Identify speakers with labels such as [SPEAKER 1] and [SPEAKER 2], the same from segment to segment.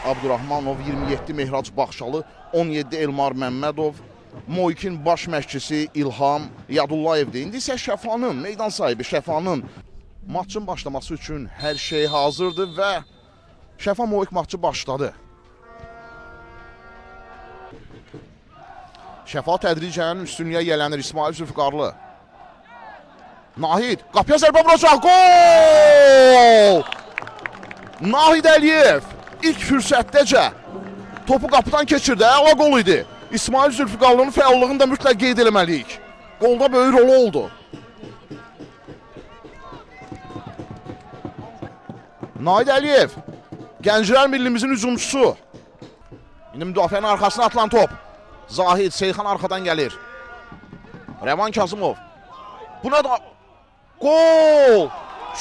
[SPEAKER 1] Abdurrahmanov, 27 Mehrac Baxşalı, 17 Elmar Məmmədov, Moikin baş məşqçisi İlham Yadullayevdir. İndi isə Şəfanın, meydan sahibi Şəfanın maçın başlaması üçün hər şey hazırdır və Şəfa Moik maçı başladı. Şəfa tədricən üstünlüyə yələnir İsmail Zülfüqarlı. Nahid qapıya zərbə vuracaq. Gol! Nahid Əliyev ilk fürsətdəcə topu qapıdan keçirdi. Əla qol idi. İsmail Zülfüqarlının fəallığını da mütləq qeyd eləməliyik. Qolda böyük rolu oldu. Nahid Əliyev, Gənclər millimizin hücumçusu. İndi müdafiənin arxasına atılan top. Zahid, Seyxan arxadan gəlir. Rəvan Kazımov. Bu nə da? Gol!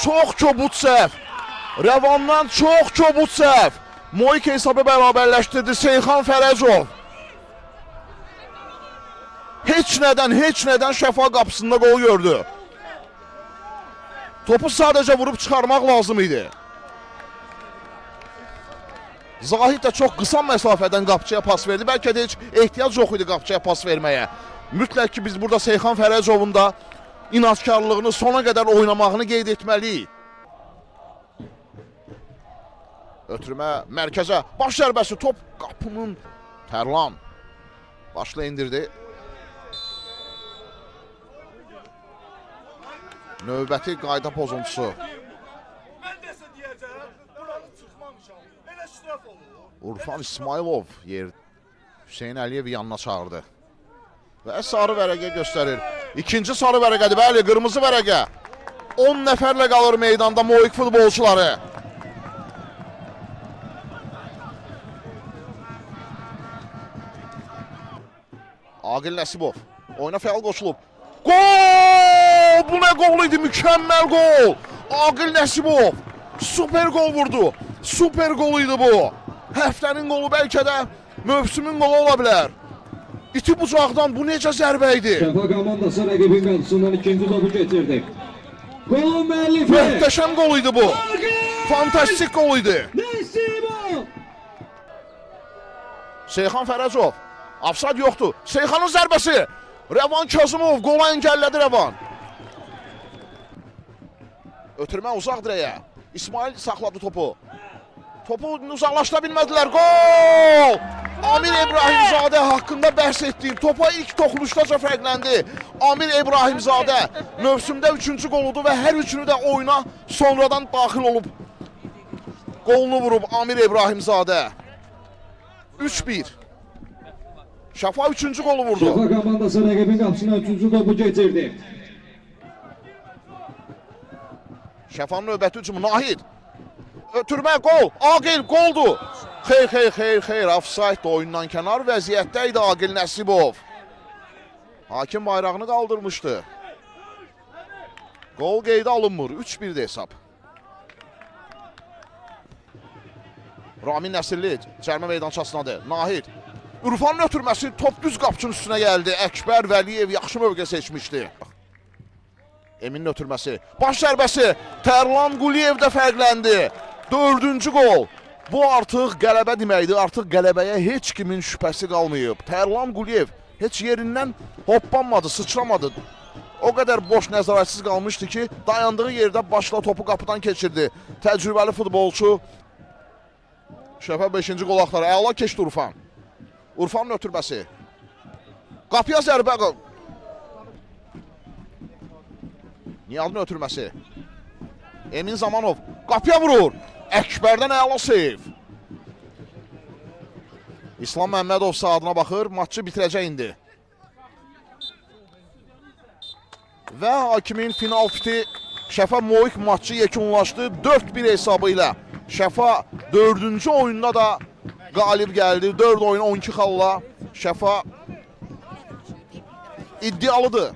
[SPEAKER 1] Çox kobud səhv. Rəvandan çox kobud səhv. Moik hesabı bərabərləşdirdi Seyxan Fərəcov. Heç nədən Şəfa qapısında qol gördü. Topu sadəcə vurub çıxarmaq lazım idi. Zahid də çox qısa məsafədən qapçıya pas verdi. Bəlkə də heç ehtiyac yox idi qapçıya pas verməyə. Mütləq ki, biz burada Seyxan Fərəcovun da inatkarlığını, sona qədər oynamağını qeyd etməliyik. Ötürmə, mərkəzə, baş zərbəsi, top qapının Tərlan. Başla indirdi. Növbəti qayda pozuntusu. Urfan İsmailov Hüseyin Əliyev yanına çağırdı. Və sarı vərəqə göstərir. İkinci sarı vərəqədir, bəli, qırmızı vərəqə. 10 nəfərlə qalır meydanda Moik futbolçuları. Aqil Nəsibov oyuna fəal qoşulub. Gol! Bu nə qol idi? Mükəmməl qol! Aqil Nəsibov super qol vurdu. Super qol idi bu. Həftənin qolu, bəlkə də mövsümün qolu ola bilər. İti bucaqdan bu necə zərbə idi?
[SPEAKER 2] Şəfa komandası rəqibin qarşısından ikinci topu getirdi. Qolun müəllifi.
[SPEAKER 1] Möhtəşəm qol idi bu. Fantastik qol idi.
[SPEAKER 2] Nəsibov.
[SPEAKER 1] Seyxan Fərəcov. Afsad yoxdur. Seyxanın zərbəsi. Rəvan Kazımov qola əngəllədi Rəvan. Ötürmə uzaq dirəyə. İsmail saxladı topu. Topu uzaqlaşdıra bilmədilər. Gol! Amir İbrahimzadə haqqında bəhs etdiyim topa ilk toxunuşdaca fərqləndi. Amir İbrahimzadə mövsümdə 3-cü qoludur və hər üçünü də oyuna sonradan daxil olub. Qolunu vurub Amir İbrahimzadə. 3-1. Şəfa 3-cü qolu vurdu.
[SPEAKER 2] Şəfa komandası rəqibin qapısına 3-cü topu getirdi.
[SPEAKER 1] Şəfanın növbəti hücumu Nahid. Ötürmə, qol, Aqil, qoldur. Xeyr, offside oyundan kənar vəziyyətdə idi Aqil Nəsibov. Hakim bayrağını qaldırmışdı. Qol qeydə alınmır, 3-1 hesab. Ramin Nəsirli cərmə meydançasındadır. Nahid. Urfanın ötürməsi top düz qapçının üstünə gəldi. Əkbər Vəliyev yaxşı mövqə seçmişdi. Eminin ötürməsi. Baş zərbəsi. Tərlan Quliyev də fərqləndi. 4-cü qol. Bu artıq qələbə deməkdir. Artıq qələbəyə heç kimin şübhəsi qalmayıb. Tərlan Quliyev heç yerindən hoppanmadı, sıçramadı. O qədər boş nəzarətsiz qalmışdı ki, dayandığı yerdə başla topu qapıdan keçirdi. Təcrübəli futbolçu. Şəfa 5-ci qol axtarı. Əla keçdi Urfan. Urfanın ötürməsi. Qapıya zərbə. Niyadın ötürməsi. Emin Zamanov qapıya vurur. Əkbərdən əla seyv. İslam Məmmədov saatına baxır. Maçı bitirəcək indi. Və hakimin final fiti Şəfa Moik maçı yekunlaşdı. 4-1 hesabı ilə. Şəfa 4-cü oyunda da qalib gəldi. 4 oyun 12 xalla Şəfa iddialıdır.